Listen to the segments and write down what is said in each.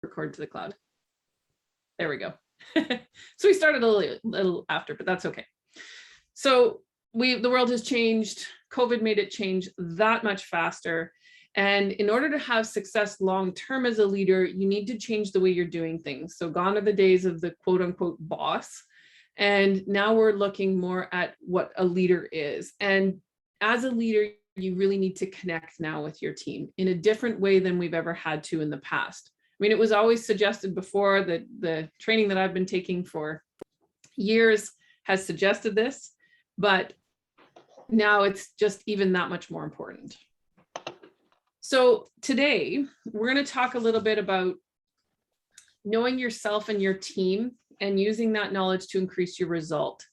record to the cloud. There we go. So we started a little after, but that's okay. So the world has changed. COVID made it change that much faster. And in order to have success long-term as a leader, you need to change the way you're doing things. So gone are the days of the quote unquote boss. And now we're looking more at what a leader is. And as a leader, you really need to connect now with your team in a different way than we've ever had to in the past. I mean, it was always suggested before that the training that I've been taking for years has suggested this, but now it's just even that much more important. So today we're going to talk a little bit about knowing yourself and your team and using that knowledge to increase your result.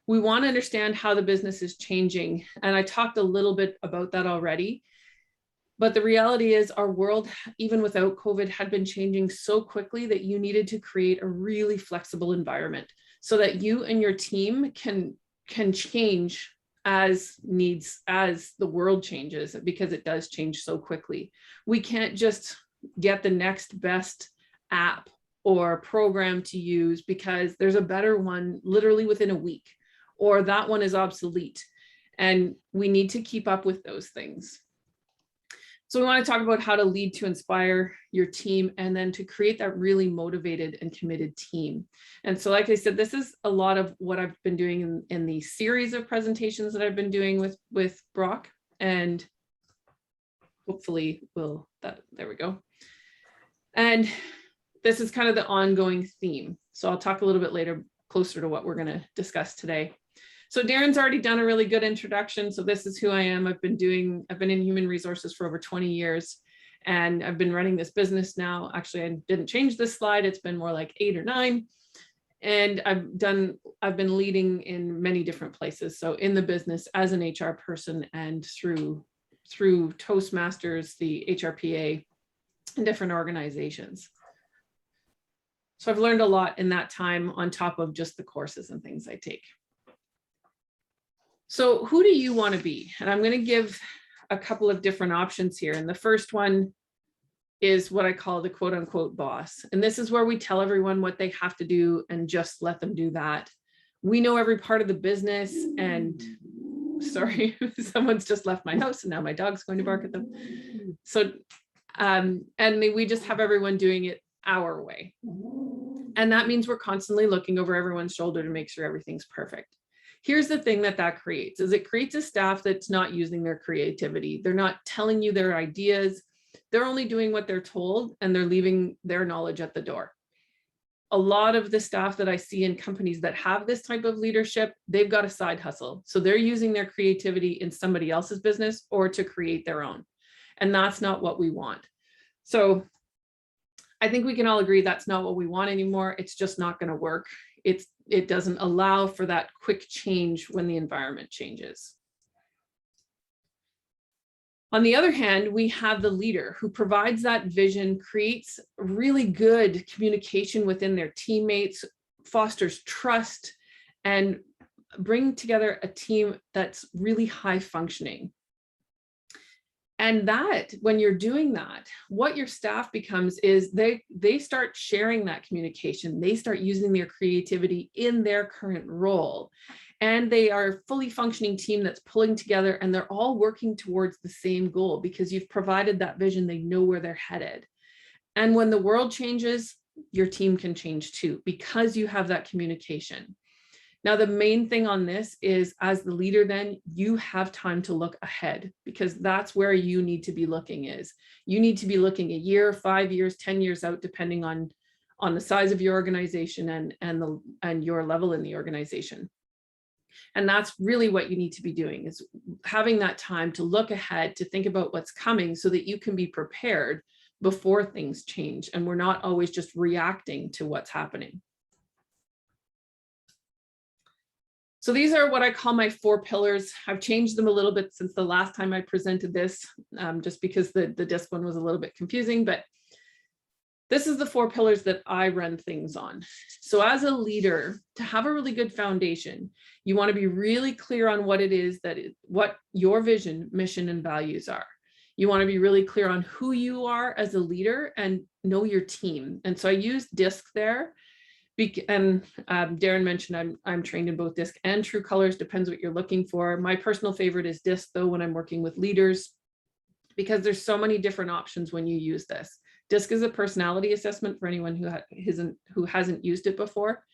We want to understand how the business is changing. And I talked a little bit about that already. But the reality is our world, even without COVID, had been changing so quickly that you needed to create a really flexible environment so that you and your team can change as the world changes, because it does change so quickly. We can't just get the next best app or program to use because there's a better one literally within a week, or that one is obsolete. And we need to keep up with those things. So we want to talk about how to lead to inspire your team and then to create that really motivated and committed team. And so, like I said, this is a lot of what I've been doing in the series of presentations that I've been doing with Brock, and hopefully there we go. And this is kind of the ongoing theme. So I'll talk a little bit later, closer to what we're going to discuss today. So Darren's already done a really good introduction. So this is who I am. I've been in human resources for over 20 years, and I've been running this business now. Actually, I didn't change this slide. It's been more like 8 or 9. And I've been leading in many different places. So in the business as an HR person and through Toastmasters, the HRPA, and different organizations. So I've learned a lot in that time on top of just the courses and things I take. So who do you want to be? And I'm going to give a couple of different options here. And the first one is what I call the quote unquote boss. And this is where we tell everyone what they have to do and just let them do that. We know every part of the business, and sorry, someone's just left my house and now my dog's going to bark at them. So, and we just have everyone doing it our way. And that means we're constantly looking over everyone's shoulder to make sure everything's perfect. Here's the thing that creates, is it creates a staff that's not using their creativity. They're not telling you their ideas. They're only doing what they're told, and they're leaving their knowledge at the door. A lot of the staff that I see in companies that have this type of leadership, they've got a side hustle. So they're using their creativity in somebody else's business or to create their own. And that's not what we want. So I think we can all agree that's not what we want anymore. It's just not going to work. It doesn't allow for that quick change when the environment changes. On the other hand, we have the leader who provides that vision, creates really good communication within their teammates, fosters trust, and bring together a team that's really high functioning. And that, when you're doing that, what your staff becomes is they start sharing that communication. They start using their creativity in their current role. And they are a fully functioning team that's pulling together, and they're all working towards the same goal because you've provided that vision. They know where they're headed. And when the world changes, your team can change too, because you have that communication. Now, the main thing on this is, as the leader, then you have time to look ahead, because that's where you need to be looking is. You need to be looking a year, 5 years, 10 years out, depending on the size of your organization and your level in the organization. And that's really what you need to be doing, is having that time to look ahead, to think about what's coming so that you can be prepared before things change. And we're not always just reacting to what's happening. So these are what I call my 4 pillars. I've changed them a little bit since the last time I presented this, just because the disc one was a little bit confusing, but this is the 4 pillars that I run things on. So as a leader, to have a really good foundation, you want to be really clear on what it is what your vision, mission, and values are. You want to be really clear on who you are as a leader and know your team. And so I use DISC there. And Darren mentioned I'm trained in both DISC and True Colors, depends what you're looking for. My personal favorite is DISC though, when I'm working with leaders, because there's so many different options when you use this. DISC is a personality assessment for anyone who hasn't used it before.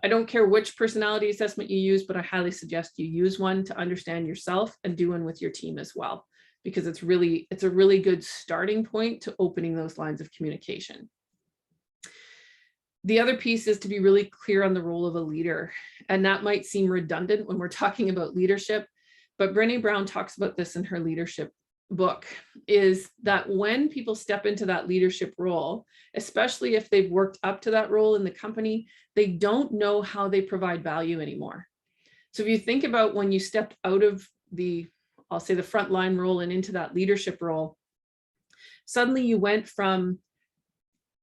I don't care which personality assessment you use, but I highly suggest you use one to understand yourself and do one with your team as well, because it's a really good starting point to opening those lines of communication. The other piece is to be really clear on the role of a leader. And that might seem redundant when we're talking about leadership, but Brené Brown talks about this in her leadership book, is that when people step into that leadership role, especially if they've worked up to that role in the company, they don't know how they provide value anymore. So if you think about when you stepped out of I'll say the frontline role and into that leadership role, suddenly you went from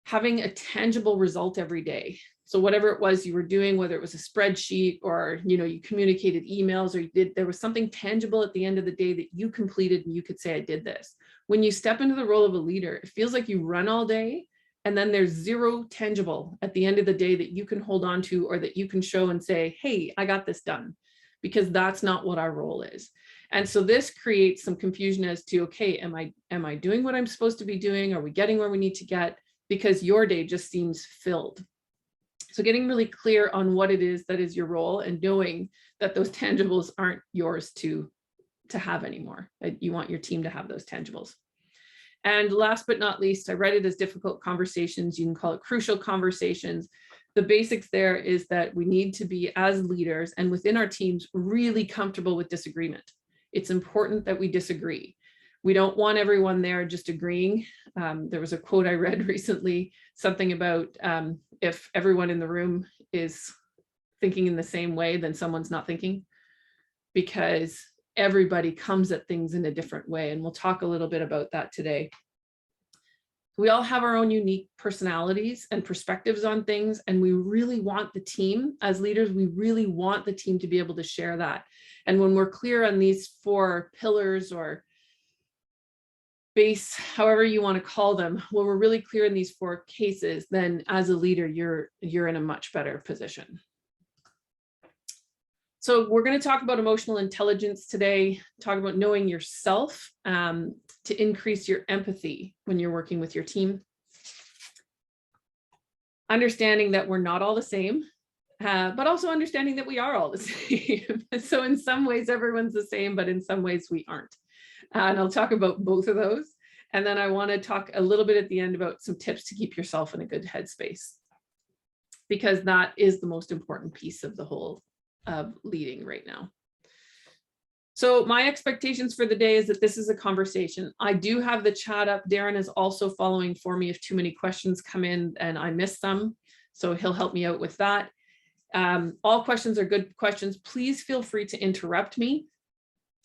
having a tangible result every day. So whatever it was you were doing, whether it was a spreadsheet or, you communicated emails, or there was something tangible at the end of the day that you completed and you could say, I did this. When you step into the role of a leader, it feels like you run all day and then there's zero tangible at the end of the day that you can hold on to, or that you can show and say, hey, I got this done, because that's not what our role is. And so this creates some confusion as to, okay, am I doing what I'm supposed to be doing? Are we getting where we need to get? Because your day just seems filled. So getting really clear on what it is that is your role, and knowing that those tangibles aren't yours to have anymore. You want your team to have those tangibles. And last but not least, I read it as difficult conversations. You can call it crucial conversations. The basics there is that we need to be, as leaders and within our teams, really comfortable with disagreement. It's important that we disagree. We don't want everyone there just agreeing. There was a quote I read recently, something about if everyone in the room is thinking in the same way, then someone's not thinking, because everybody comes at things in a different way. And we'll talk a little bit about that today. We all have our own unique personalities and perspectives on things, and we really want the team, as leaders, we really want the team to be able to share that. And when we're clear on these 4 pillars or base, however you want to call them, when we're really clear in these 4 cases, then as a leader, you're in a much better position. So we're going to talk about emotional intelligence today, talk about knowing yourself to increase your empathy when you're working with your team. Understanding that we're not all the same, but also understanding that we are all the same. So in some ways, everyone's the same, but in some ways we aren't. And I'll talk about both of those. And then I want to talk a little bit at the end about some tips to keep yourself in a good headspace, because that is the most important piece of the whole of leading right now. So my expectations for the day is that this is a conversation. I do have the chat up. Darren is also following for me if too many questions come in and I miss some. So he'll help me out with that. All questions are good questions. Please feel free to interrupt me.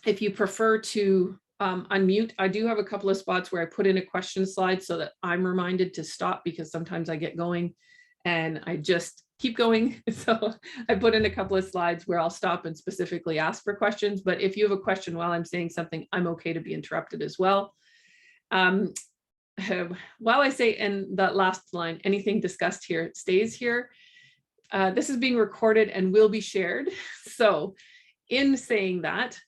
If you prefer to unmute, I do have a couple of spots where I put in a question slide so that I'm reminded to stop, because sometimes I get going and I just keep going. So I put in a couple of slides where I'll stop and specifically ask for questions. But if you have a question while I'm saying something, I'm okay to be interrupted as well. While I say in that last line, anything discussed here stays here, this is being recorded and will be shared. So in saying that,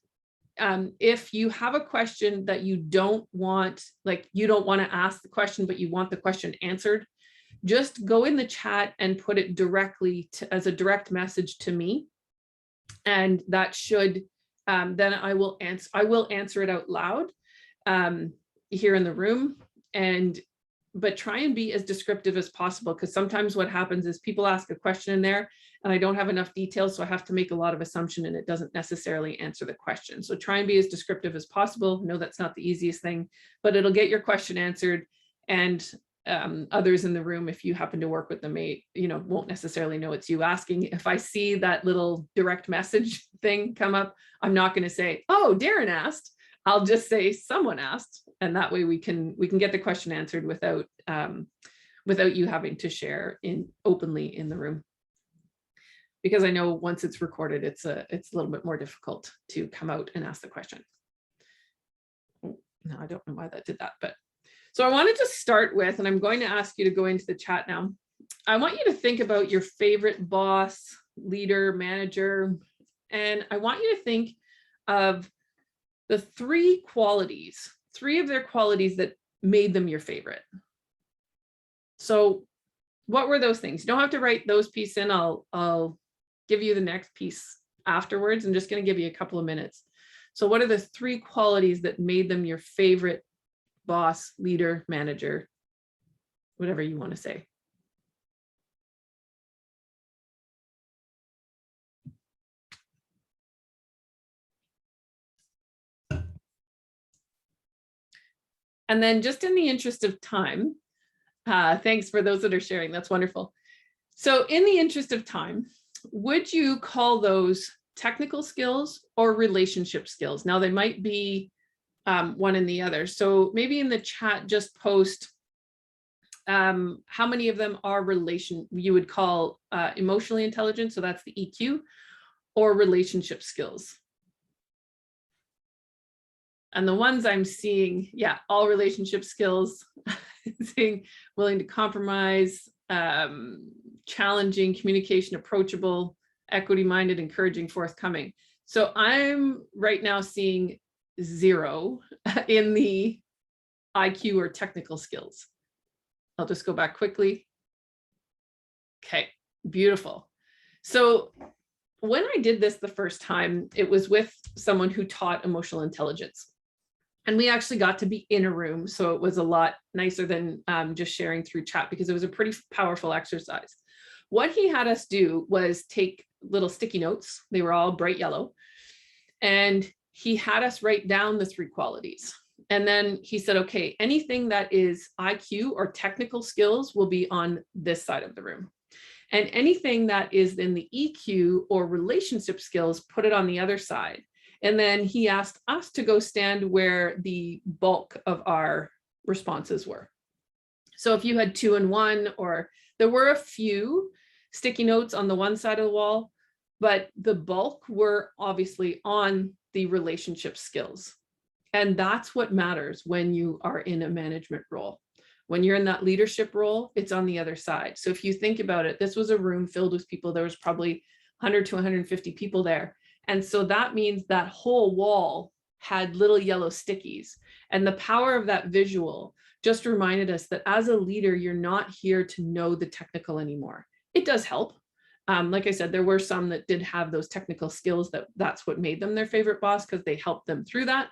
if you have a question that you don't want to ask the question, but you want the question answered, just go in the chat and put it directly as a direct message to me. And that should, then I will answer it out loud here in the room. But try and be as descriptive as possible, because sometimes what happens is people ask a question in there and I don't have enough details, so I have to make a lot of assumption and it doesn't necessarily answer the question. So try and be as descriptive as possible. No, that's not the easiest thing, but it'll get your question answered. And others in the room, if you happen to work with them, won't necessarily know it's you asking. If I see that little direct message thing come up, I'm not going to say, oh, Darren asked. I'll just say someone asked, and that way we can get the question answered without you having to share openly in the room. Because I know once it's recorded, it's a little bit more difficult to come out and ask the question. No, I don't know why that did that, but So I wanted to start with, and I'm going to ask you to go into the chat now. I want you to think about your favorite boss, leader, manager, and I want you to think of the three of their qualities that made them your favorite. So what were those things? You don't have to write those pieces in. I'll give you the next piece afterwards. I'm just going to give you a couple of minutes. So what are the three qualities that made them your favorite boss, leader, manager, whatever you want to say? And then just in the interest of time, thanks for those that are sharing. That's wonderful. So in the interest of time, would you call those technical skills or relationship skills? Now they might be one and the other. So maybe in the chat, just post how many of them are you would call emotionally intelligent. So that's the EQ, or relationship skills. And the ones I'm seeing, yeah, all relationship skills, saying willing to compromise, challenging, communication, approachable, equity-minded, encouraging, forthcoming. So I'm right now seeing 0 in the IQ or technical skills. I'll just go back quickly. Okay, beautiful. So when I did this the first time, it was with someone who taught emotional intelligence. And we actually got to be in a room. So it was a lot nicer than just sharing through chat, because it was a pretty powerful exercise. What he had us do was take little sticky notes. They were all bright yellow. And he had us write down the 3 qualities. And then he said, okay, anything that is IQ or technical skills will be on this side of the room. And anything that is in the EQ or relationship skills, put it on the other side. And then he asked us to go stand where the bulk of our responses were. So if you had 2 and 1, or there were a few sticky notes on the one side of the wall, but the bulk were obviously on the relationship skills. And that's what matters when you are in a management role. When you're in that leadership role, it's on the other side. So if you think about it, this was a room filled with people. There was probably 100 to 150 people there. And so that means that whole wall had little yellow stickies. And the power of that visual just reminded us that as a leader, you're not here to know the technical anymore. It does help. Like I said, there were some that did have those technical skills that's what made them their favorite boss, because they helped them through that.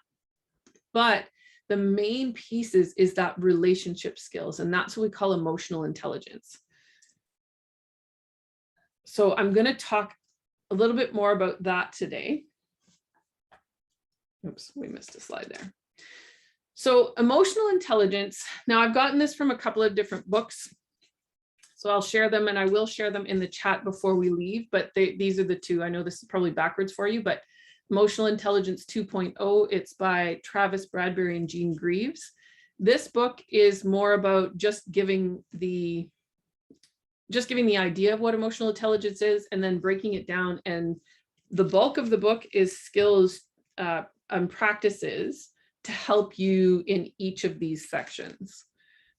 But the main piece is that relationship skills, and that's what we call emotional intelligence. So I'm going to talk a little bit more about that today. Oops, we missed a slide there. So emotional intelligence, now I've gotten this from a couple of different books. So I'll share them, and I will share them in the chat before we leave, but these are the 2. I know this is probably backwards for you, but Emotional Intelligence 2.0, it's by Travis Bradbury and Jean Greaves. This book is more about just giving the idea of what emotional intelligence is, and then breaking it down. And the bulk of the book is skills and practices to help you in each of these sections.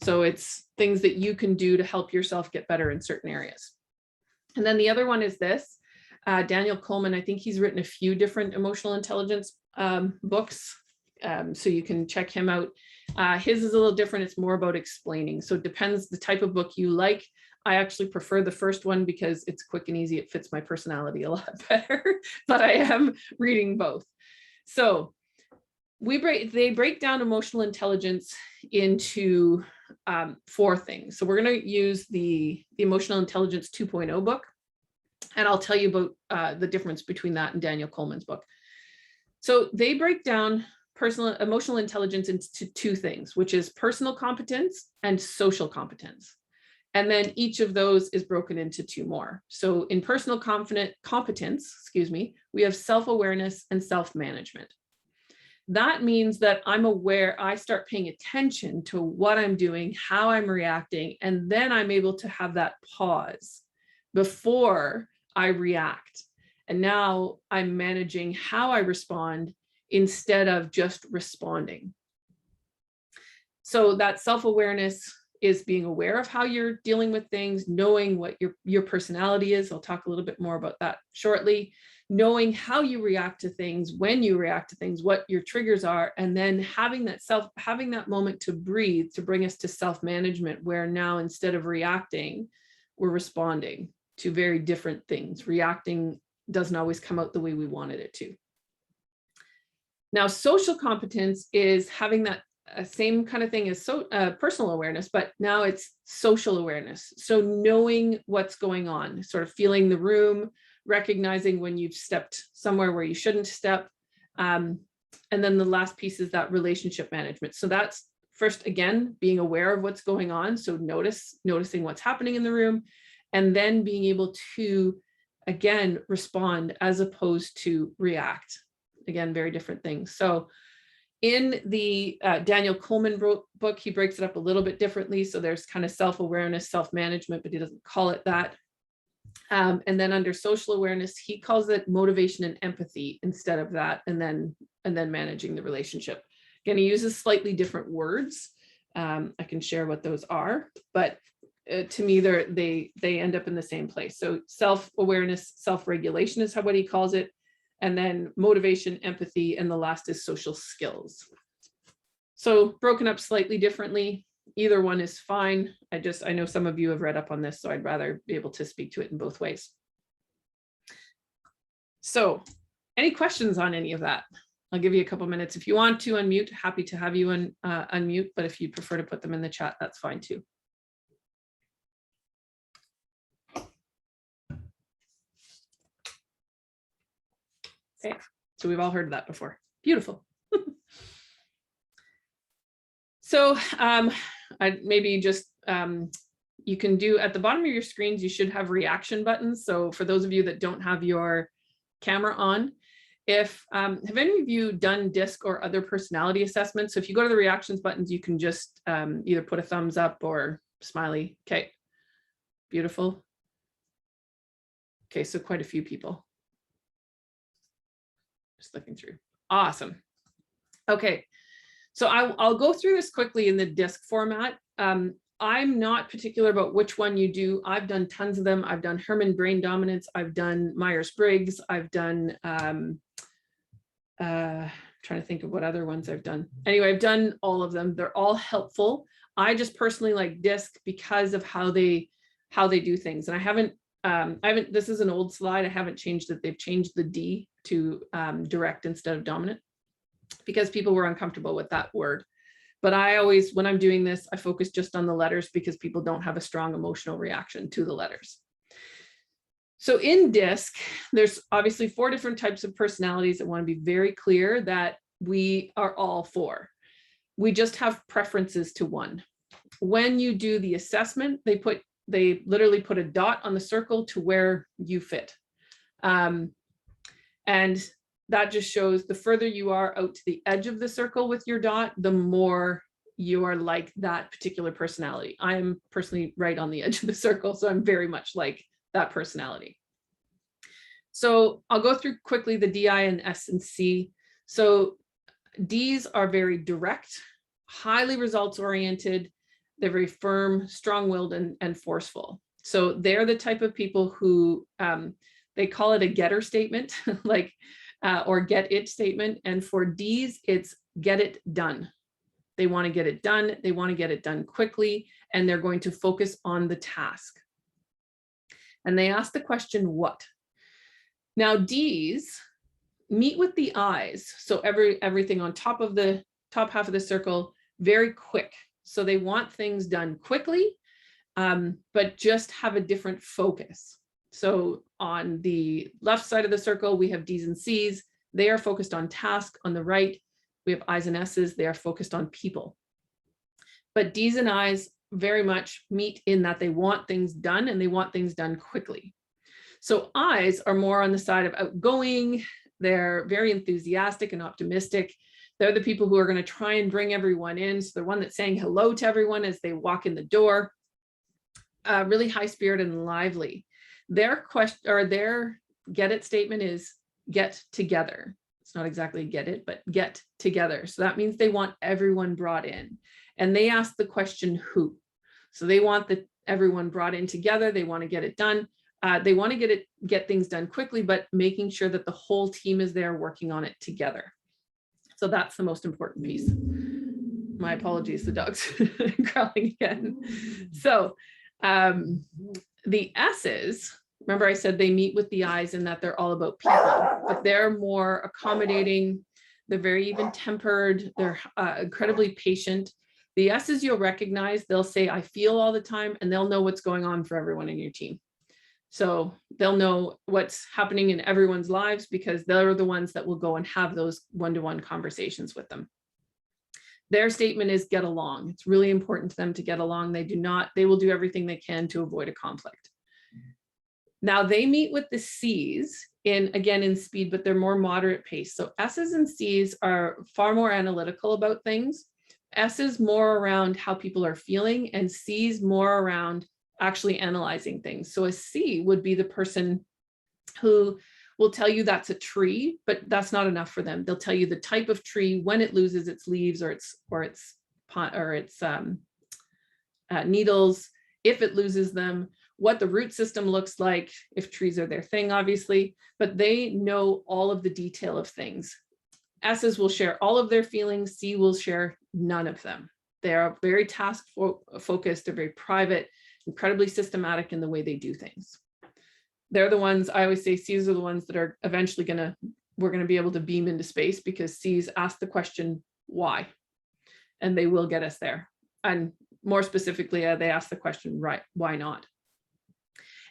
So it's things that you can do to help yourself get better in certain areas. And then the other one is this, Daniel Coleman. I think he's written a few different emotional intelligence books. So you can check him out. His is a little different. It's more about explaining. So it depends the type of book you like. I actually prefer the first one because it's quick and easy. It fits my personality a lot better, but I am reading both. So they break down emotional intelligence into 4 things. So we're going to use the Emotional Intelligence 2.0 book, and I'll tell you about the difference between that and Daniel Coleman's book. So they break down emotional intelligence into 2 things, which is personal competence and social competence. And then each of those is broken into 2 more. So in personal competence, we have self-awareness and self-management. That means that I'm aware, I start paying attention to what I'm doing, how I'm reacting, and then I'm able to have that pause before I react. And now I'm managing how I respond instead of just responding. So that self-awareness is being aware of how you're dealing with things, knowing what your personality is. I'll talk a little bit more about that shortly. Knowing how you react to things, when you react to things, what your triggers are, and then having that moment to breathe, to bring us to self-management, where now instead of reacting, we're responding to very different things. Reacting doesn't always come out the way we wanted it to. Now, social competence is having that same kind of thing as personal awareness, but now it's social awareness. So knowing what's going on, sort of feeling the room, recognizing when you've stepped somewhere where you shouldn't step. And then the last piece is that relationship management. So that's first, again, being aware of what's going on. So noticing what's happening in the room, and then being able to, again, respond as opposed to react. Again, very different things. So in the Daniel Coleman book, he breaks it up a little bit differently. So there's kind of self-awareness, self-management, but he doesn't call it that. And then under social awareness, he calls it motivation and empathy instead of that, and then managing the relationship. Again, he uses slightly different words. I can share what those are, but to me, they end up in the same place. So self-awareness, self-regulation is what he calls it. And then motivation, empathy, and the last is social skills. So broken up slightly differently. Either one is fine. I know some of you have read up on this, so I'd rather be able to speak to it in both ways. So any questions on any of that? I'll give you a couple minutes. If you want to unmute, happy to have you unmute, but if you prefer to put them in the chat, that's fine too. Okay, so we've all heard of that before. Beautiful. So maybe just, you can do at the bottom of your screens, you should have reaction buttons. So for those of you that don't have your camera on, have any of you done DISC or other personality assessments? So if you go to the reactions buttons, you can just either put a thumbs up or smiley. Okay, beautiful. Okay, so quite a few people. Just looking through. Awesome. Okay, so I'll go through this quickly in the DISC format. I'm not particular about which one you do. I've done tons of them. I've done Herrmann brain dominance. I've done Myers-Briggs. I've done, trying to think of what other ones I've done. Anyway, I've done all of them. They're all helpful. I just personally like DISC because of how they do things. And I haven't, this is an old slide. I haven't changed it. They've changed the D to direct instead of dominant because people were uncomfortable with that word. But I always, when I'm doing this, I focus just on the letters because people don't have a strong emotional reaction to the letters. So in DISC, there's obviously 4 different types of personalities. I want to be very clear that we are all 4. We just have preferences to one. When you do the assessment, they literally put a dot on the circle to where you fit. And that just shows the further you are out to the edge of the circle with your dot, the more you are like that particular personality. I am personally right on the edge of the circle, so I'm very much like that personality. So I'll go through quickly the DI and S and C. So Ds are very direct, highly results oriented. They're very firm, strong-willed, and forceful. So they're the type of people who they call it a getter statement, like or get it statement. And for Ds, it's get it done. They want to get it done. They want to get it done quickly, and they're going to focus on the task. And they ask the question, what? Now, Ds meet with the Is. So everything on top of the top half of the circle, very quick. So they want things done quickly, but just have a different focus. So on the left side of the circle, we have Ds and Cs. They are focused on task. On the right, we have Is and Ss. They are focused on people. But Ds and Is very much meet in that they want things done and they want things done quickly. So Is are more on the side of outgoing. They're very enthusiastic and optimistic. They're the people who are going to try and bring everyone in. So they're one that's saying hello to everyone as they walk in the door. Really high spirit and lively. Their question or their get it statement is get together. It's not exactly get it, but get together. So that means they want everyone brought in. and they ask the question who. So they want everyone brought in together. They want to get it done. They want to get things done quickly, but making sure that the whole team is there working on it together. So that's the most important piece. My apologies, the dog's growling again. So the S's, remember I said they meet with the I's and that they're all about people, but they're more accommodating. They're very even-tempered. They're incredibly patient. The S's you'll recognize, they'll say, I feel all the time, and they'll know what's going on for everyone in your team. So they'll know what's happening in everyone's lives because they're the ones that will go and have those one-to-one conversations with them. Their statement is get along. It's really important to them to get along. They will do everything they can to avoid a conflict. Now they meet with the C's again in speed, but they're more moderate pace. So S's and C's are far more analytical about things. S's more around how people are feeling, and C's more around actually analyzing things. So a C would be the person who will tell you that's a tree, but that's not enough for them. They'll tell you the type of tree, when it loses its leaves or its needles, if it loses them, what the root system looks like, if trees are their thing, obviously, but they know all of the detail of things. S's will share all of their feelings. C will share none of them. They are very task focused. They're very private, incredibly systematic in the way they do things. They're the ones, I always say C's are the ones that are eventually we're going to be able to beam into space, because C's ask the question, why? And they will get us there. And more specifically, they ask the question, right, why not?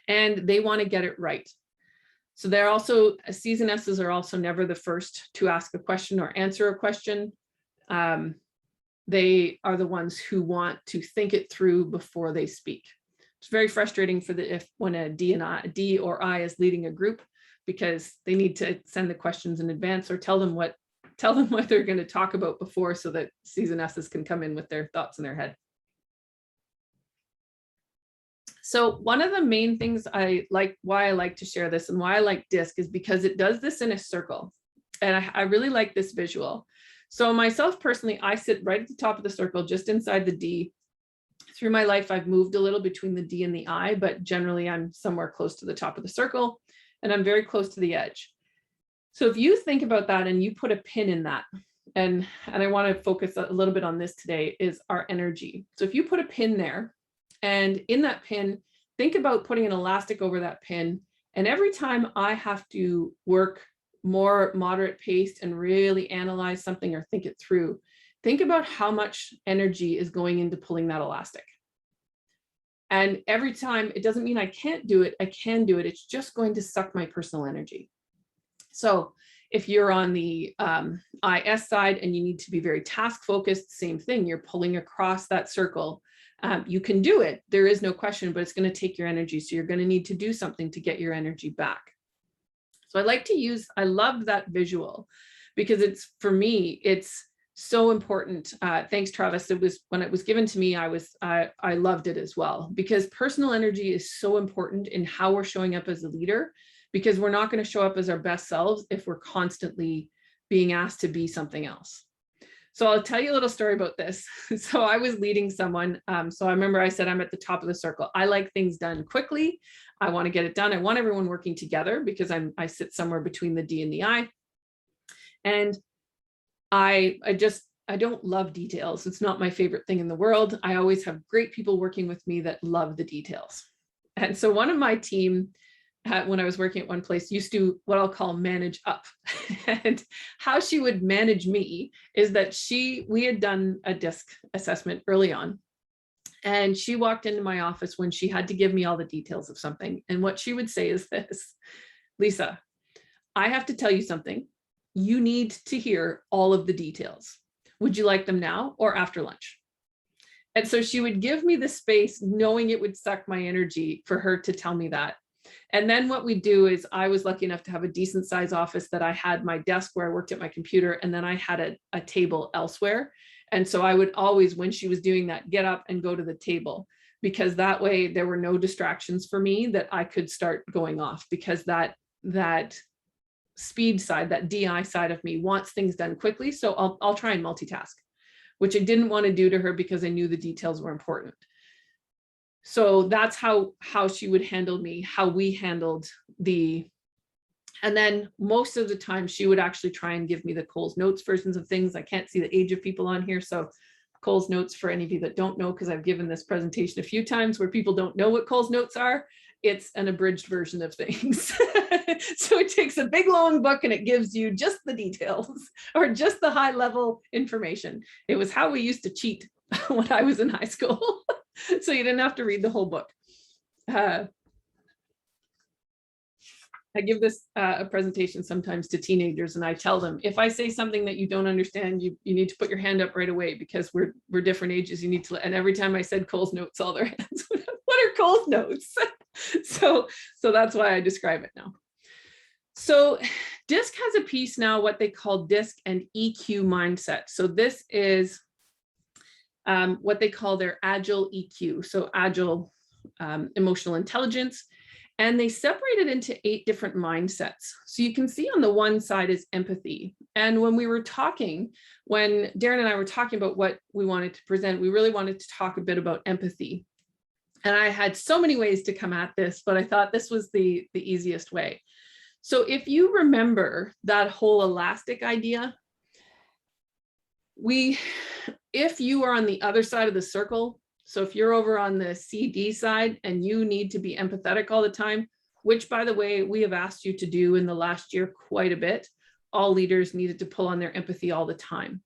And they want to get it right. So they're also, C's and S's are also never the first to ask a question or answer a question. They are the ones who want to think it through before they speak. It's very frustrating when a D or I is leading a group, because they need to send the questions in advance or tell them what they're going to talk about before, so that C's and S's can come in with their thoughts in their head. So one of the main things why I like to share this and why I like DISC is because it does this in a circle. And I really like this visual. So myself personally, I sit right at the top of the circle, just inside the D. Through my life, I've moved a little between the D and the I, but generally I'm somewhere close to the top of the circle, and I'm very close to the edge. So if you think about that and you put a pin in that, and I want to focus a little bit on this today, is our energy. So if you put a pin there, and in that pin, think about putting an elastic over that pin. And every time I have to work more moderate paced and really analyze something or think it through, think about how much energy is going into pulling that elastic. And every time, it doesn't mean I can't do it. I can do it. It's just going to suck my personal energy. So if you're on the IS side and you need to be very task focused, same thing, you're pulling across that circle. You can do it, there is no question, but it's going to take your energy. So you're going to need to do something to get your energy back. So I love that visual, because for me, it's so important. Thanks, Travis. When it was given to me, I loved it as well, because personal energy is so important in how we're showing up as a leader, because we're not going to show up as our best selves if we're constantly being asked to be something else. So I'll tell you a little story about this. So I was leading someone. So I remember I said, I'm at the top of the circle. I like things done quickly. I want to get it done. I want everyone working together, because I sit somewhere between the D and the I. And I don't love details. It's not my favorite thing in the world. I always have great people working with me that love the details. And so one of my team, when I was working at one place, used to what I'll call manage up. And how she would manage me is that we had done a DISC assessment early on. And she walked into my office when she had to give me all the details of something. And what she would say is this: Lisa, I have to tell you something. You need to hear all of the details. Would you like them now or after lunch? And so she would give me the space, knowing it would suck my energy for her to tell me that. And then what we do is, I was lucky enough to have a decent size office that I had my desk where I worked at my computer, and then I had a table elsewhere. And so I would always, when she was doing that, get up and go to the table, because that way there were no distractions for me that I could start going off, because that speed side, that DI side of me wants things done quickly. So I'll try and multitask. which I didn't want to do to her because I knew the details were important. So that's how she would handle me, how we handled and then most of the time she would actually try and give me the Coles Notes versions of things. I can't see the age of people on here. So Coles Notes, for any of you that don't know, because I've given this presentation a few times where people don't know what Coles Notes are, it's an abridged version of things. So it takes a big long book and it gives you just the details or just the high level information. It was how we used to cheat when I was in high school. So you didn't have to read the whole book. I give this a presentation sometimes to teenagers, and I tell them, if I say something that you don't understand, you need to put your hand up right away, because we're different ages. You need to, and every time I said Coles Notes, all their hands went up. What are Coles Notes? So that's why I describe it now. So DISC has a piece now, what they call DISC and EQ mindset. So this is what they call their agile EQ. So agile emotional intelligence. And they separate it into 8 different mindsets. So you can see on the one side is empathy. And when we were talking, when Darren and I were talking about what we wanted to present, we really wanted to talk a bit about empathy. And I had so many ways to come at this, but I thought this was the easiest way. So if you remember that whole elastic idea, if you are on the other side of the circle, so if you're over on the CD side and you need to be empathetic all the time, which, by the way, we have asked you to do in the last year quite a bit, all leaders needed to pull on their empathy all the time.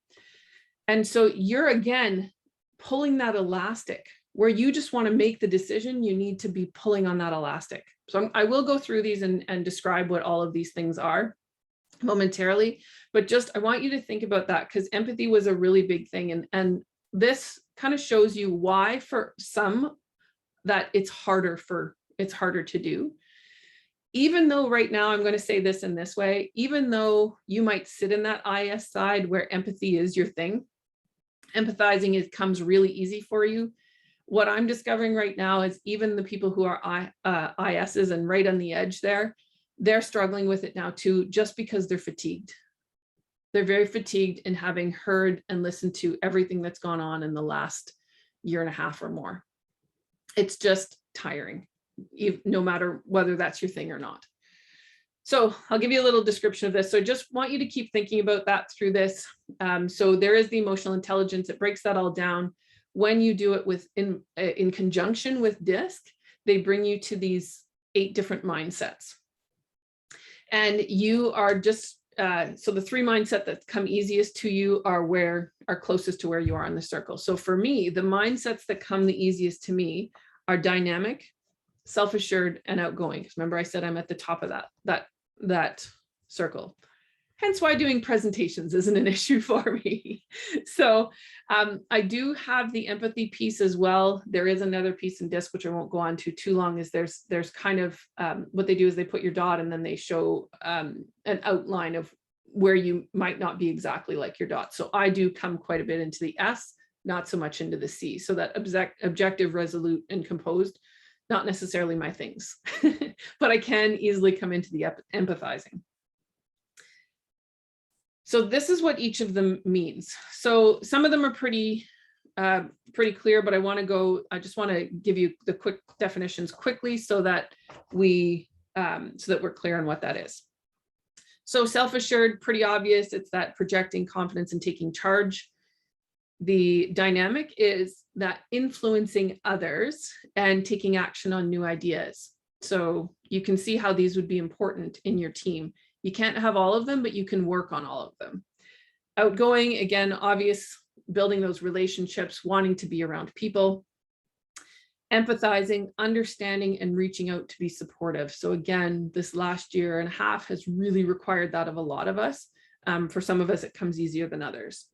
And so you're, again, pulling that elastic where you just want to make the decision, you need to be pulling on that elastic. So I will go through these and describe what all of these things are momentarily, but just I want you to think about that, because empathy was a really big thing. And this kind of shows you why for some that it's harder to do. Even though right now I'm going to say this in this way, even though you might sit in that IS side where empathy is your thing, empathizing comes really easy for you. What I'm discovering right now is even the people who are ISs and right on the edge there, they're struggling with it now too, just because they're fatigued. They're very fatigued in having heard and listened to everything that's gone on in the last year and a half or more. It's just tiring, no matter whether that's your thing or not. So I'll give you a little description of this. So I just want you to keep thinking about that through this. So there is the emotional intelligence. It breaks that all down. When you do it in conjunction with DISC, they bring you to these 8 different mindsets. And you are just, so the 3 mindsets that come easiest to you are closest to where you are in the circle. So for me, the mindsets that come the easiest to me are dynamic, self-assured, and outgoing. Because remember, I said I'm at the top of that circle. Hence why doing presentations isn't an issue for me. So I do have the empathy piece as well. There is another piece in DISC, which I won't go on to too long, is there's kind of what they do is they put your dot and then they show an outline of where you might not be exactly like your dot. So I do come quite a bit into the S, not so much into the C. So that objective, resolute, and composed, not necessarily my things, but I can easily come into the empathizing. So this is what each of them means. So some of them are pretty clear, but I just want to give you the quick definitions quickly so that we're clear on what that is. So self-assured, pretty obvious. It's that projecting confidence and taking charge. The dynamic is that influencing others and taking action on new ideas. So you can see how these would be important in your team. You can't have all of them, but you can work on all of them. Outgoing, again, obvious, building those relationships, wanting to be around people. Empathizing, understanding, and reaching out to be supportive. So again, this last year and a half has really required that of a lot of us. For some of us, it comes easier than others.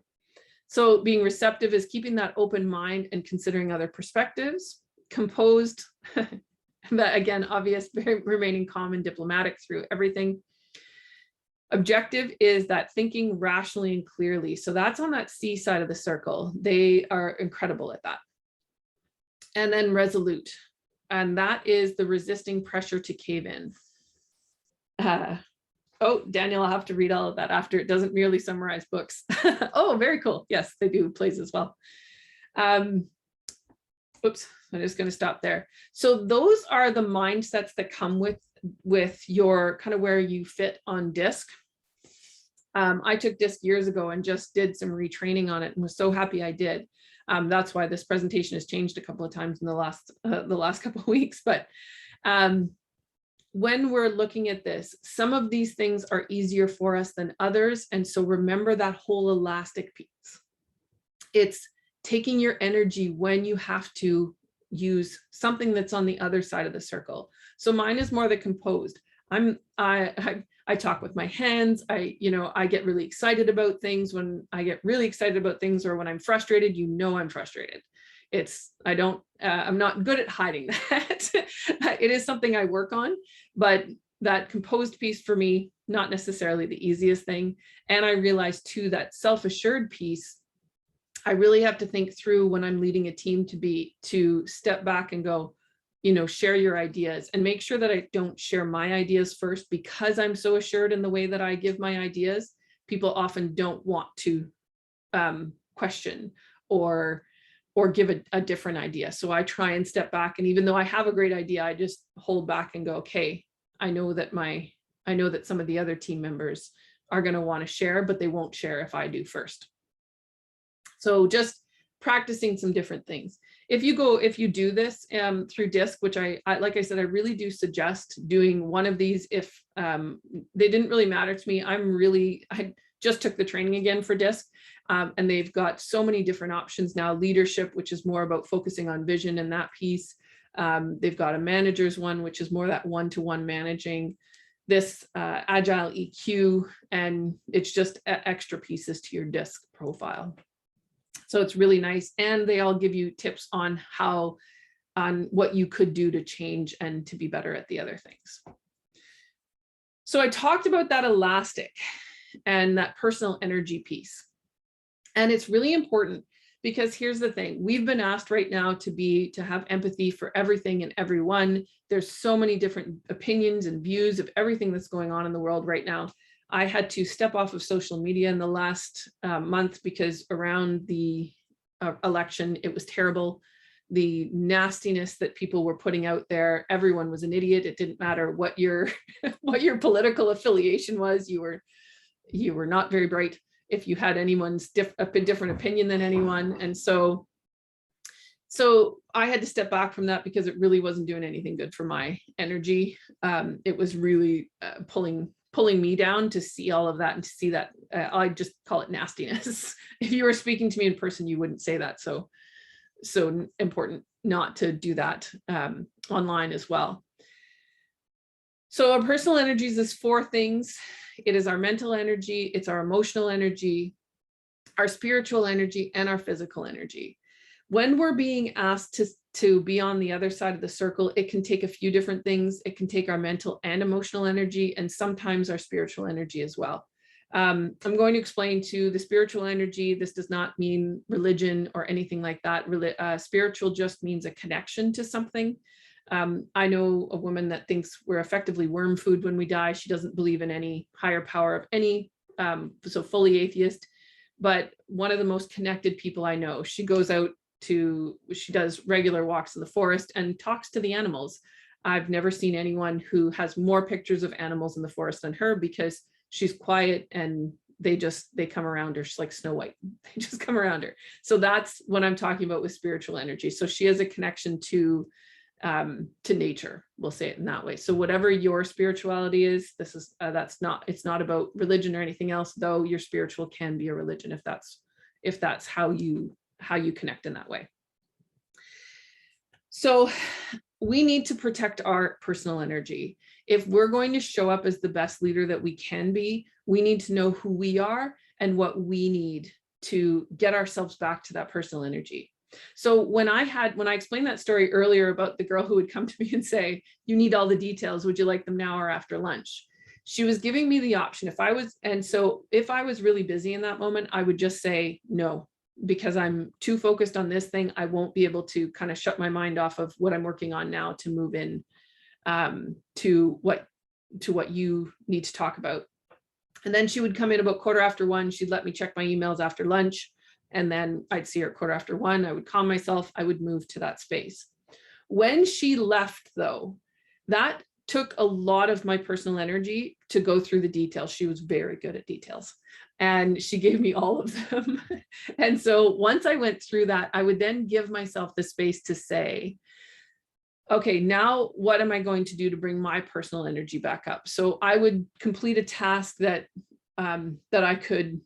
So being receptive is keeping that open mind and considering other perspectives. Composed, that again, obvious, remaining calm and diplomatic through everything. Objective is that thinking rationally and clearly. So that's on that C side of the circle. They are incredible at that. And then resolute. And that is the resisting pressure to cave in. Oh, Daniel, I'll have to read all of that after. It doesn't merely summarize books. Oh, very cool. Yes, they do plays as well. Oops, I'm just going to stop there. So those are the mindsets that come with your kind of where you fit on DISC. I took DISC years ago and just did some retraining on it and was so happy I did. That's why this presentation has changed a couple of times in the last couple of weeks. But when we're looking at this, some of these things are easier for us than others. And so remember that whole elastic piece. It's taking your energy when you have to use something that's on the other side of the circle. So mine is more the composed. I talk with my hands. I get really excited about things. When I get really excited about things, or when I'm frustrated, I'm frustrated. I'm not good at hiding that. It is something I work on, but that composed piece for me, not necessarily the easiest thing. And I realized too, that self-assured piece, I really have to think through when I'm leading a team to step back and go, share your ideas, and make sure that I don't share my ideas first, because I'm so assured in the way that I give my ideas. People often don't want to question or give a different idea. So I try and step back. And even though I have a great idea, I just hold back and go, okay, I know that some of the other team members are going to want to share, but they won't share if I do first. So just practicing some different things. If you do this through DISC, which I like I said, I really do suggest doing one of these. If they didn't really matter to me, I just took the training again for DISC, and they've got so many different options now. Leadership, which is more about focusing on vision and that piece. They've got a manager's one, which is more that one-to-one managing. This agile EQ, and it's just extra pieces to your DISC profile. So it's really nice. And they all give you tips on what you could do to change and to be better at the other things. So I talked about that elastic and that personal energy piece. And it's really important, because here's the thing. We've been asked right now to have empathy for everything and everyone. There's so many different opinions and views of everything that's going on in the world right now. I had to step off of social media in the last month, because around the election, it was terrible. The nastiness that people were putting out there, everyone was an idiot. It didn't matter what your political affiliation was. You were not very bright if you had anyone's different opinion than anyone. And so I had to step back from that, because it really wasn't doing anything good for my energy. It was really pulling me down to see all of that, and to see that I just call it nastiness. If you were speaking to me in person, you wouldn't say that. So important not to do that online as well. So our personal energies is 4 things. It is our mental energy, it's our emotional energy, our spiritual energy, and our physical energy. When we're being asked to be on the other side of the circle, it can take a few different things. It can take our mental and emotional energy, and sometimes our spiritual energy as well. I'm going to explain to the spiritual energy. This does not mean religion or anything like that. Spiritual just means a connection to something. I know a woman that thinks we're effectively worm food when we die. She doesn't believe in any higher power of any, so fully atheist. But one of the most connected people I know, she does regular walks in the forest and talks to the animals. I've never seen anyone who has more pictures of animals in the forest than her, because she's quiet and they come around her. She's like Snow White. They just come around her. So that's what I'm talking about with spiritual energy. So she has a connection to nature, we'll say it in that way. So whatever your spirituality is, it's not about religion or anything else, though your spiritual can be a religion if that's how you connect in that way. So we need to protect our personal energy. If we're going to show up as the best leader that we can be, we need to know who we are and what we need to get ourselves back to that personal energy. So when I explained that story earlier about the girl who would come to me and say, you need all the details, would you like them now or after lunch? She was giving me the option. If I was really busy in that moment, I would just say no, because I'm too focused on this thing. I won't be able to kind of shut my mind off of what I'm working on now to move in to what to what you need to talk about. And then she would come in about 1:15. She'd let me check my emails after lunch. And then I'd see her at 1:15. I would calm myself. I would move to that space. When she left, though, that took a lot of my personal energy to go through the details. She was very good at details, and she gave me all of them. And so once I went through that, I would then give myself the space to say, okay, now what am I going to do to bring my personal energy back up? So I would complete a task that that I could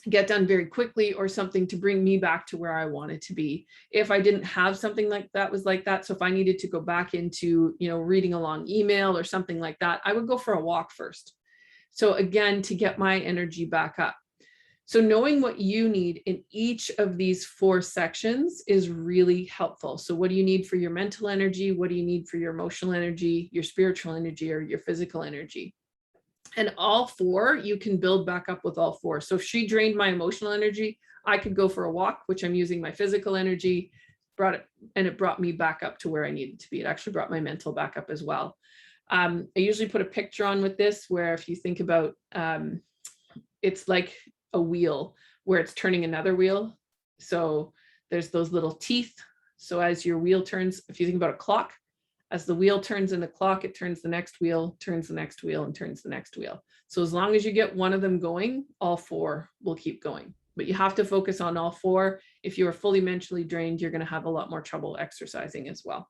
get done very quickly, or something to bring me back to where I wanted to be. If I didn't have something like that was like that, so if I needed to go back into, reading a long email or something like that, I would go for a walk first. So again, to get my energy back up. So knowing what you need in each of these 4 sections is really helpful. So what do you need for your mental energy? What do you need for your emotional energy, your spiritual energy, or your physical energy? And all 4, you can build back up with all 4. So if she drained my emotional energy, I could go for a walk, which I'm using my physical energy, it brought me back up to where I needed to be. It actually brought my mental back up as well. I usually put a picture on with this, where if you think about, it's like a wheel where it's turning another wheel. So there's those little teeth. So as your wheel turns, if you think about a clock, as the wheel turns in the clock, it turns the next wheel, turns the next wheel, and turns the next wheel. So as long as you get one of them going, all 4 will keep going. But you have to focus on all 4. If you are fully mentally drained, you're going to have a lot more trouble exercising as well.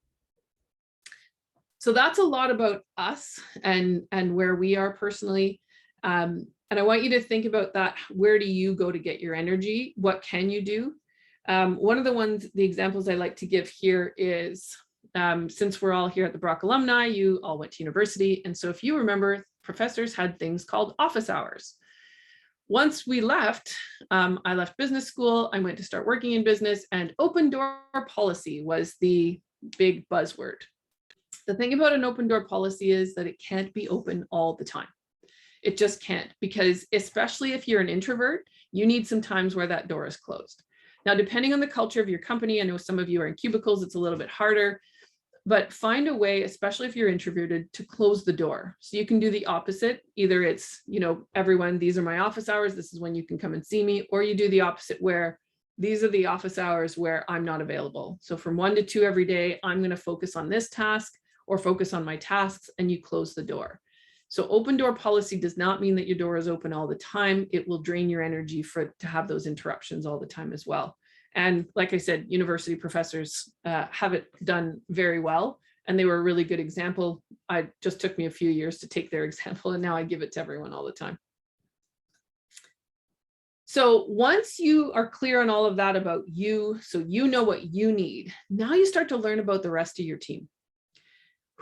So that's a lot about us and where we are personally. And I want you to think about that. Where do you go to get your energy? What can you do? One of the examples I like to give here is, since we're all here at the Brock alumni, you all went to university. And so if you remember, professors had things called office hours. Once we left, I left business school. I went to start working in business, and open door policy was the big buzzword. The thing about an open door policy is that it can't be open all the time. It just can't, because especially if you're an introvert, you need some times where that door is closed. Now, depending on the culture of your company, I know some of you are in cubicles, it's a little bit harder, but find a way, especially if you're introverted, to close the door. So you can do the opposite. Either it's, everyone, these are my office hours, this is when you can come and see me, or you do the opposite, where these are the office hours where I'm not available. So from 1 to 2 every day, I'm going to focus on this task or focus on my tasks, and you close the door. So open door policy does not mean that your door is open all the time. It will drain your energy to have those interruptions all the time as well. And like I said, university professors have it done very well, and they were a really good example. It just took me a few years to take their example, and now I give it to everyone all the time. So once you are clear on all of that about you, so you know what you need, now you start to learn about the rest of your team.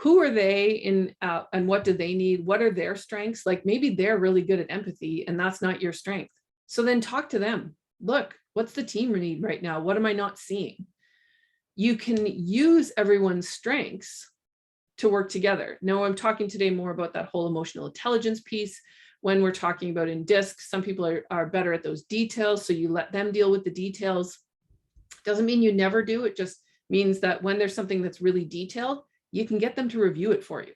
Who are they and what do they need? What are their strengths? Like maybe they're really good at empathy and that's not your strength. So then talk to them. Look, what's the team need right now? What am I not seeing? You can use everyone's strengths to work together. Now, I'm talking today more about that whole emotional intelligence piece. When we're talking about in DISC, some people are better at those details, so you let them deal with the details. Doesn't mean you never do. It just means that when there's something that's really detailed, you can get them to review it for you.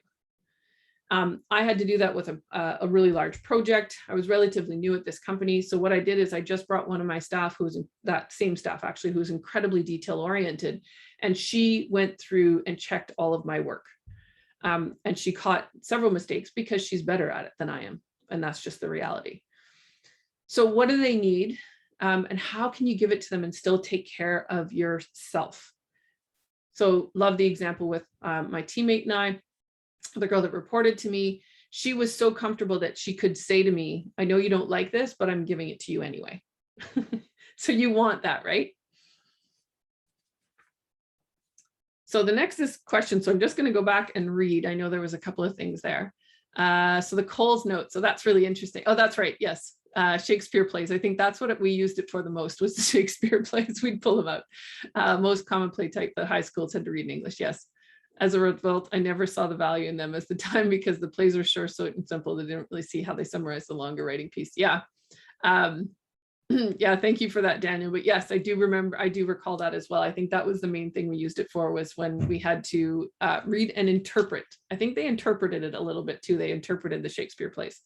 I had to do that with a really large project. I was relatively new at this company. So what I did is I just brought one of my staff, that same staff actually, who's incredibly detail oriented. And she went through and checked all of my work. And she caught several mistakes because she's better at it than I am. And that's just the reality. So what do they need? And how can you give it to them and still take care of yourself? So love the example with my teammate and I, the girl that reported to me. She was so comfortable that she could say to me, I know you don't like this, but I'm giving it to you anyway. So you want that, right? So the next is question. So I'm just going to go back and read. I know there was a couple of things there. So the Coles note. So that's really interesting. Oh, that's right. Yes. Shakespeare plays. I think that's what we used it for the most, was the Shakespeare plays. We'd pull them out. Most common play type that high schools had to read in English. Yes. As a result, I never saw the value in them as the time because the plays were short, short and simple. They didn't really see how they summarized the longer writing piece. Yeah. Yeah, thank you for that, Daniel. But yes, I do recall that as well. I think that was the main thing we used it for, was when we had to read and interpret. I think they interpreted it a little bit too. They interpreted the Shakespeare plays.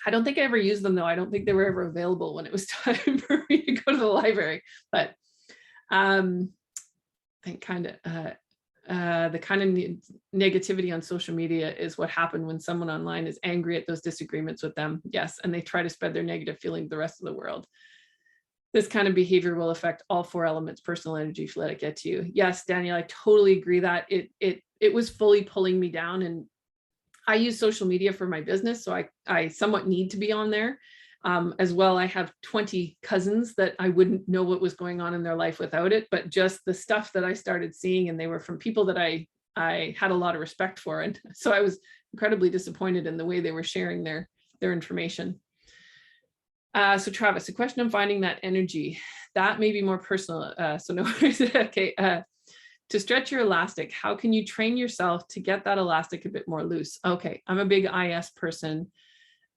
I don't think I ever used them though. I don't think they were ever available when it was time for me to go to the library. But I think the kind of negativity on social media is what happened when someone online is angry at those disagreements with them. Yes, and they try to spread their negative feeling to the rest of the world. This kind of behavior will affect all 4 elements, personal energy, if you let it get to you. Yes, Daniel, I totally agree that it was fully pulling me down. And I use social media for my business, so I somewhat need to be on there. As well, I have 20 cousins that I wouldn't know what was going on in their life without it, but just the stuff that I started seeing, and they were from people that I had a lot of respect for. And so I was incredibly disappointed in the way they were sharing their information. So Travis, the question of finding that energy, that may be more personal. So no worries. Okay. To stretch your elastic, how can you train yourself to get that elastic a bit more loose? Okay, I'm a big IS person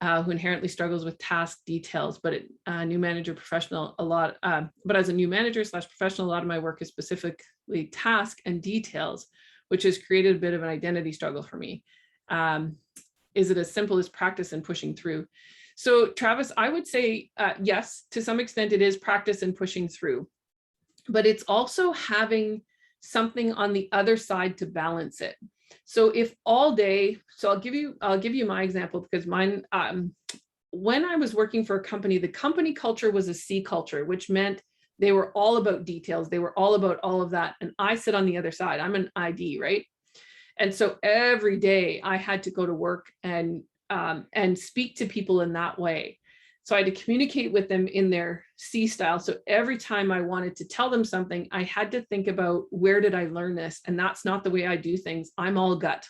who inherently struggles with task details, but new manager professional but as a new manager / professional, a lot of my work is specifically task and details, which has created a bit of an identity struggle for me. Is it as simple as practice and pushing through? So Travis, I would say yes, to some extent it is practice and pushing through, but it's also having something on the other side to balance it. So if all day, so I'll give you my example, because mine, when I was working for a company, the company culture was a C culture, which meant they were all about details. They were all about all of that. And I sit on the other side. I'm an ID, right? And so every day I had to go to work and speak to people in that way. So I had to communicate with them in their C style. So every time I wanted to tell them something, I had to think about, where did I learn this? And that's not the way I do things. I'm all gut.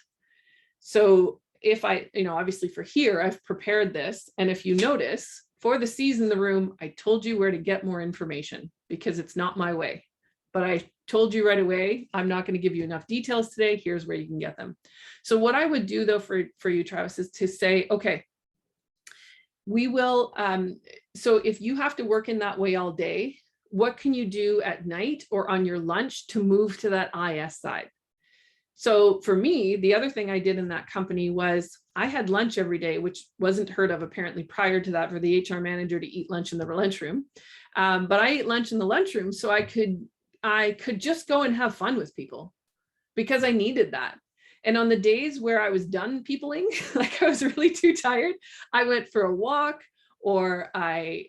So if I, obviously for here, I've prepared this. And if you notice, for the C's in the room, I told you where to get more information, because it's not my way. But I told you right away, I'm not going to give you enough details today. Here's where you can get them. So what I would do though for you, Travis, is to say, okay, we will, so if you have to work in that way all day, what can you do at night or on your lunch to move to that IS side? So for me, the other thing I did in that company was I had lunch every day, which wasn't heard of apparently prior to that, for the HR manager to eat lunch in the lunchroom. But I ate lunch in the lunchroom so I could just go and have fun with people, because I needed that. And on the days where I was done peopling, like I was really too tired, I went for a walk, or I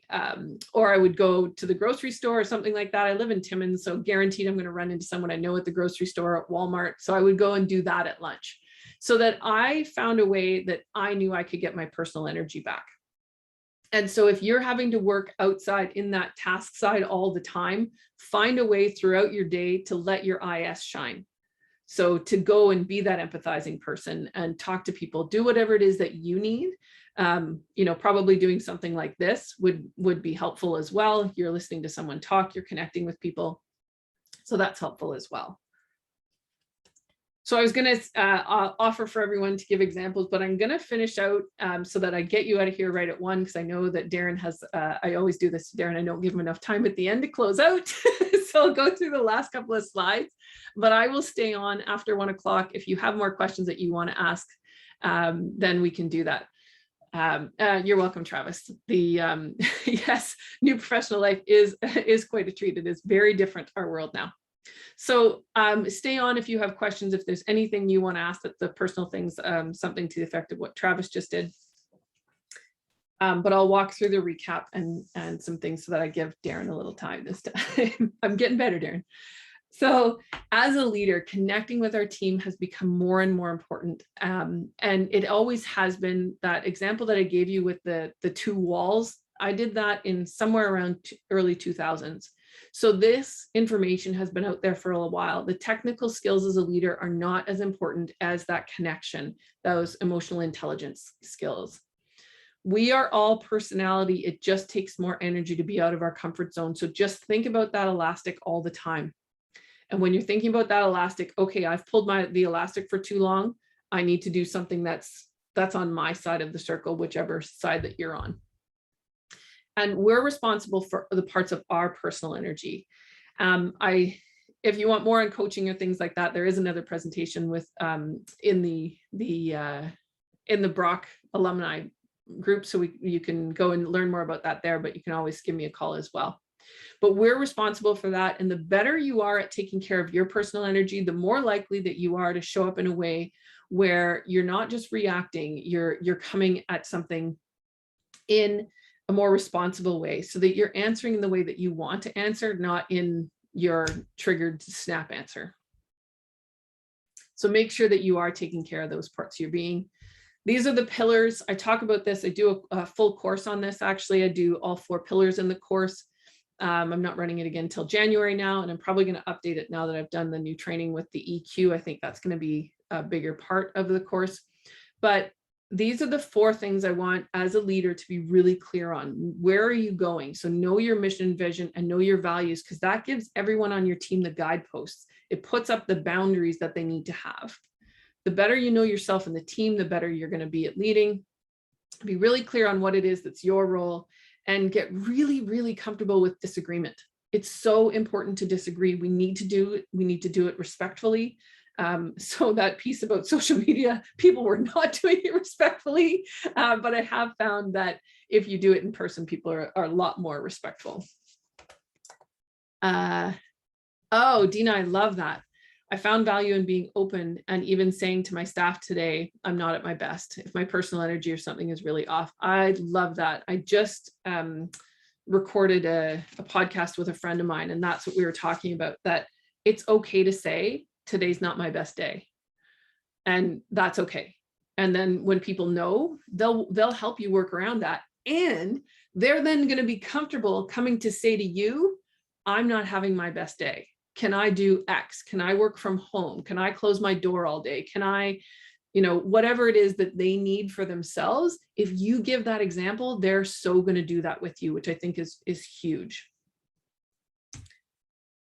would go to the grocery store or something like that. I live in Timmins, so guaranteed I'm going to run into someone I know at the grocery store, at Walmart. So I would go and do that at lunch, so that I found a way that I knew I could get my personal energy back. And so if you're having to work outside in that task side all the time, find a way throughout your day to let your IS shine. So to go and be that empathizing person and talk to people, do whatever it is that you need. Probably doing something like this would be helpful as well. You're listening to someone talk, you're connecting with people. So that's helpful as well. So I was going to offer for everyone to give examples, but I'm going to finish out so that I get you out of here right at 1, because I know that Darren has, I always do this to Darren. I don't give him enough time at the end to close out. So I'll go through the last couple of slides, but I will stay on after 1 o'clock. If you have more questions that you want to ask, then we can do that. You're welcome, Travis. The yes, new professional life is quite a treat. It is very different, our world now. So stay on if you have questions, if there's anything you want to ask, that the personal things, something to the effect of what Travis just did. But I'll walk through the recap and some things so that I give Darren a little time this time. I'm getting better, Darren. So as a leader, connecting with our team has become more and more important. And it always has been. That example that I gave you with the 2 walls, I did that in somewhere around early 2000s. So this information has been out there for a while. The technical skills as a leader are not as important as that connection, those emotional intelligence skills. We are all personality. It just takes more energy to be out of our comfort zone. So just think about that elastic all the time. And when you're thinking about that elastic, okay, I've pulled the elastic for too long. I need to do something that's on my side of the circle, whichever side that you're on. And we're responsible for the parts of our personal energy. If you want more on coaching or things like that, there is another presentation with in the Brock alumni group, so you can go and learn more about that there, but you can always give me a call as well. But we're responsible for that. And the better you are at taking care of your personal energy, the more likely that you are to show up in a way where you're not just reacting, you're coming at something in a more responsible way, so that you're answering in the way that you want to answer, not in your triggered snap answer. So make sure that you are taking care of those parts of your being. These are the pillars. I talk about this. I do a full course on this. Actually, I do all 4 pillars in the course. I'm not running it again until January now, and I'm probably going to update it now that I've done the new training with the EQ. I think that's going to be a bigger part of the course. But these are the 4 things I want as a leader to be really clear on. Where are you going? So know your mission, vision, and know your values, because that gives everyone on your team the guideposts. It puts up the boundaries that they need to have. The better you know yourself and the team, the better you're going to be at leading. Be really clear on what it is that's your role, and get really, really comfortable with disagreement. It's so important to disagree. We need to do it respectfully. So that piece about social media, people were not doing it respectfully, but I have found that if you do it in person, people are a lot more respectful. Oh, Dina, I love that. I found value in being open and even saying to my staff today, I'm not at my best if my personal energy or something is really off. I love that. I just recorded a podcast with a friend of mine, and that's what we were talking about, that it's okay to say, today's not my best day. And that's okay. And then when people know, they'll help you work around that. And they're then going to be comfortable coming to say to you, I'm not having my best day. Can I do X? Can I work from home? Can I close my door all day? Can I, whatever it is that they need for themselves, if you give that example, they're so going to do that with you, which I think is huge.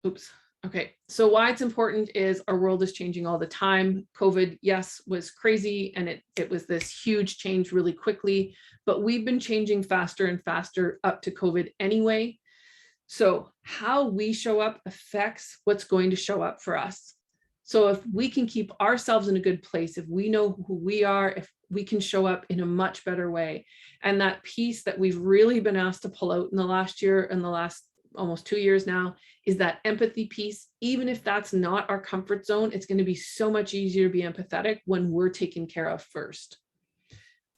Oops. Okay. So why it's important is our world is changing all the time. COVID, yes, was crazy, and it was this huge change really quickly, but we've been changing faster and faster up to COVID anyway. So how we show up affects what's going to show up for us. So if we can keep ourselves in a good place, if we know who we are, if we can show up in a much better way, and that piece that we've really been asked to pull out in the last year and the last almost 2 years now is that empathy piece. Even if that's not our comfort zone, it's going to be so much easier to be empathetic when we're taken care of first.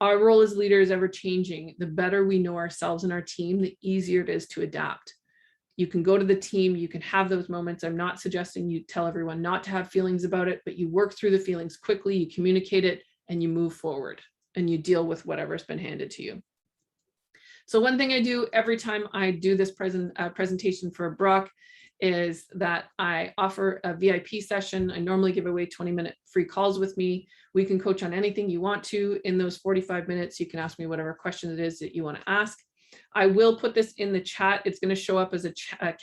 Our role as leaders is ever changing. The better we know ourselves and our team, the easier it is to adapt. You can go to the team, you can have those moments. I'm not suggesting you tell everyone not to have feelings about it, but you work through the feelings quickly, you communicate it, and you move forward, and you deal with whatever's been handed to you. So one thing I do every time I do this presentation for Brock is that I offer a VIP session. I normally give away 20-minute free calls with me. We can coach on anything you want to. In those 45 minutes, you can ask me whatever question it is that you want to ask. I will put this in the chat. It's going to show up as a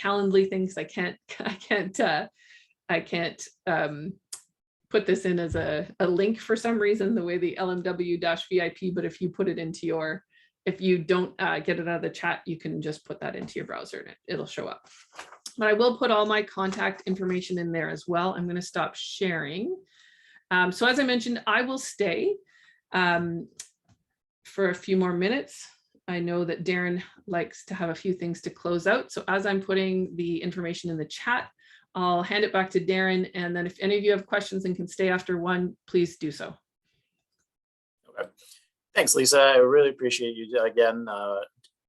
Calendly thing, because I can't put this in as a link for some reason, the way the LMW-VIP, but if you put it into if you don't get it out of the chat, you can just put that into your browser and it'll show up. But I will put all my contact information in there as well. I'm going to stop sharing. So as I mentioned, I will stay for a few more minutes. I know that Darren likes to have a few things to close out. So as I'm putting the information in the chat, I'll hand it back to Darren. And then if any of you have questions and can stay after 1, please do so. Okay. Thanks, Lisa. I really appreciate you again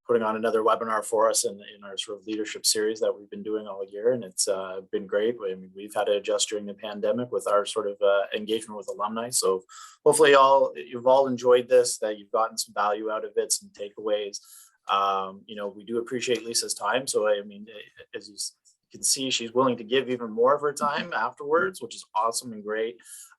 putting on another webinar for us in our sort of leadership series that we've been doing all year. And it's been great. I mean, we've had to adjust during the pandemic with our sort of engagement with alumni. So hopefully you've all enjoyed this, that you've gotten some value out of it, some takeaways. We do appreciate Lisa's time. So, I mean, as you can see, she's willing to give even more of her time afterwards, which is awesome and great.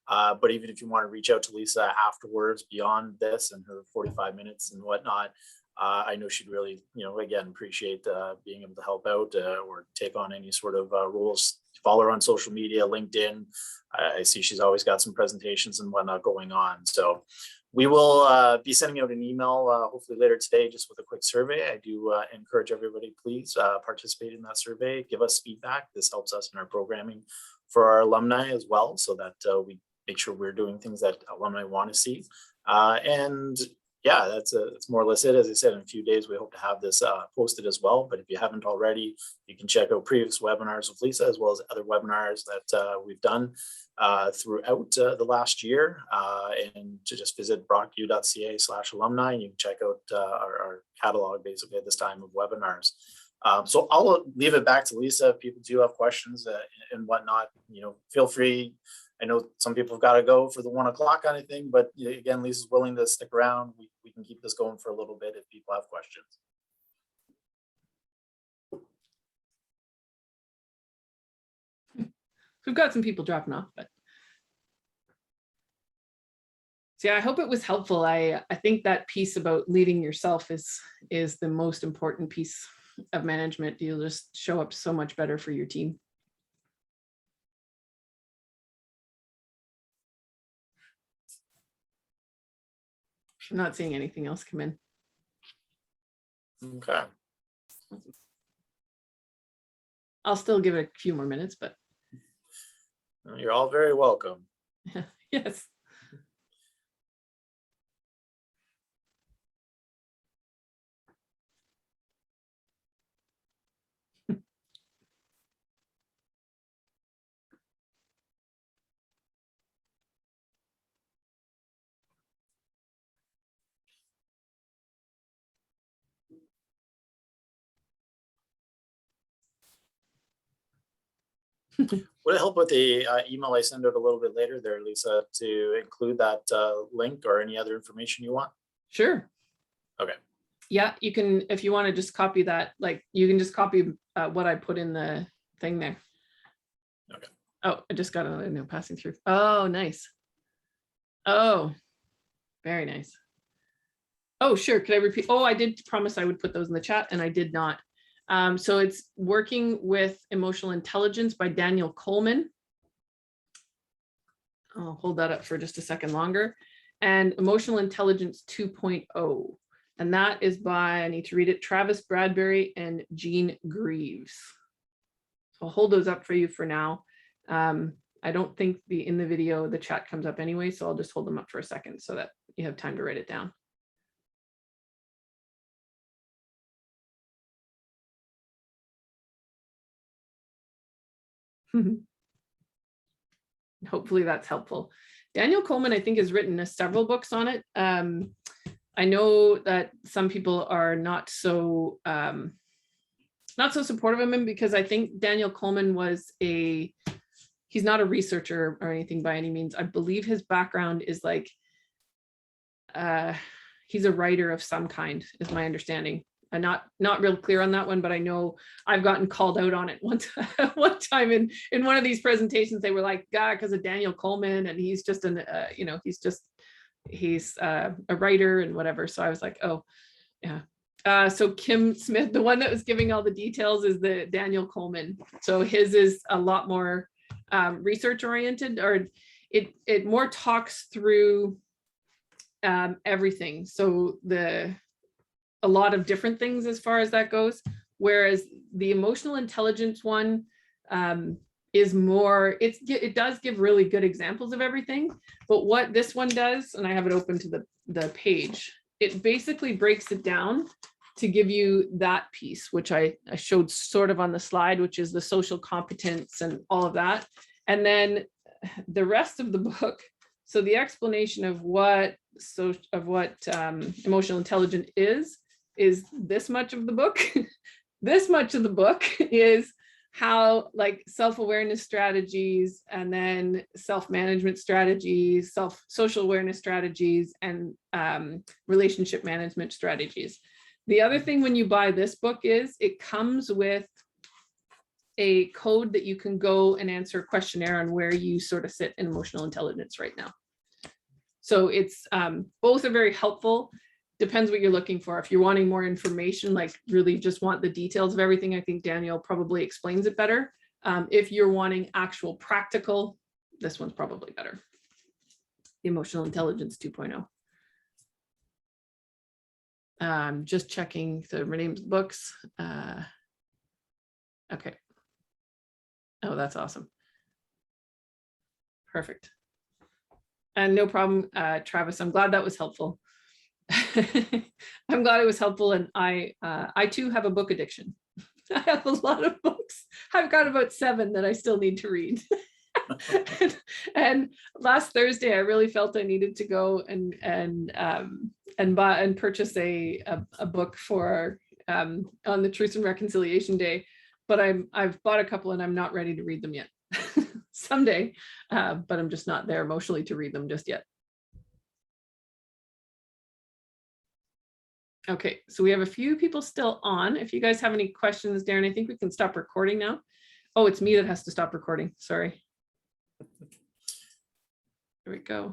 But even if you want to reach out to Lisa afterwards, beyond this and her 45 minutes and whatnot, I know she'd really, again, appreciate being able to help out or take on any sort of roles. Follow her on social media, LinkedIn. I see she's always got some presentations and whatnot going on. So we will be sending out an email hopefully later today, just with a quick survey. I do encourage everybody, please participate in that survey. Give us feedback. This helps us in our programming for our alumni as well, so that we make sure we're doing things that alumni want to see. And yeah, that's more or less it. As I said, in a few days, we hope to have this posted as well. But if you haven't already, you can check out previous webinars with Lisa, as well as other webinars that we've done throughout the last year. And to just visit brocku.ca/alumni, and you can check out our catalog basically at this time of webinars. So I'll leave it back to Lisa. If people do have questions and whatnot, feel free. I know some people have got to go for the 1 o'clock kind of thing, but again, Lisa's willing to stick around. We can keep this going for a little bit if people have questions. We've got some people dropping off, but so yeah, I hope it was helpful. I think that piece about leading yourself is the most important piece of management. You'll just show up so much better for your team. I'm not seeing anything else come in. Okay. I'll still give it a few more minutes, but You're all very welcome. yes. Would it help with the email I send out a little bit later there, Lisa, to include that link or any other information you want? Sure. Okay. Yeah, you can, if you want to just copy that, like you can just copy what I put in the thing there. Okay. Oh, I just got a no passing through. Oh, nice. Oh, very nice. Oh, sure. Could I repeat? Oh, I did promise I would put those in the chat and I did not. So it's Working with Emotional Intelligence by Daniel Coleman. I'll hold that up for just a second longer. And Emotional Intelligence 2.0. And that is by, I need to read it, Travis Bradbury and Jean Greaves. So I'll hold those up for you for now. I don't think in the video, the chat comes up anyway, so I'll just hold them up for a second so that you have time to write it down. Hopefully that's helpful. Daniel Coleman, I think, has written several books on it. I know that some people are not so supportive of him because I think Daniel Coleman he's not a researcher or anything by any means. I believe his background is like, he's a writer of some kind, is my understanding. I'm not real clear on that one, but I know I've gotten called out on it one time in one of these presentations. They were like, God, because of Daniel Coleman, and he's just he's a writer and whatever. So I was like, oh, yeah. So Kim Smith, the one that was giving all the details, is the Daniel Coleman. So his is a lot more research oriented, or it more talks through everything. So a lot of different things as far as that goes. Whereas the emotional intelligence one is more, it does give really good examples of everything. But what this one does, and I have it open to the page, it basically breaks it down to give you that piece, which I showed sort of on the slide, which is the social competence and all of that. And then the rest of the book, so the explanation of what emotional intelligence is this much of the book. This much of the book is how, like, self-awareness strategies, and then self-management strategies, social awareness strategies, and relationship management strategies. The other thing when you buy this book is it comes with a code that you can go and answer a questionnaire on where you sort of sit in emotional intelligence right now. So it's both are very helpful. depends what you're looking for. If you're wanting more information, like really just want the details of everything, I think Daniel probably explains it better. If you're wanting actual practical, this one's probably better. The Emotional Intelligence 2.0. Just checking the names of books. Okay. Oh, that's awesome. Perfect. And no problem, Travis. I'm glad that was helpful. I'm glad it was helpful. And I too have a book addiction. I have a lot of books. I've got about 7 that I still need to read. and last Thursday, I really felt I needed to go and buy and purchase a book for on the Truth and Reconciliation Day. But I've bought a couple and I'm not ready to read them yet. Someday, but I'm just not there emotionally to read them just yet. Okay, so we have a few people still on. If you guys have any questions, Darren, I think we can stop recording now. Oh, it's me that has to stop recording. Sorry. There we go.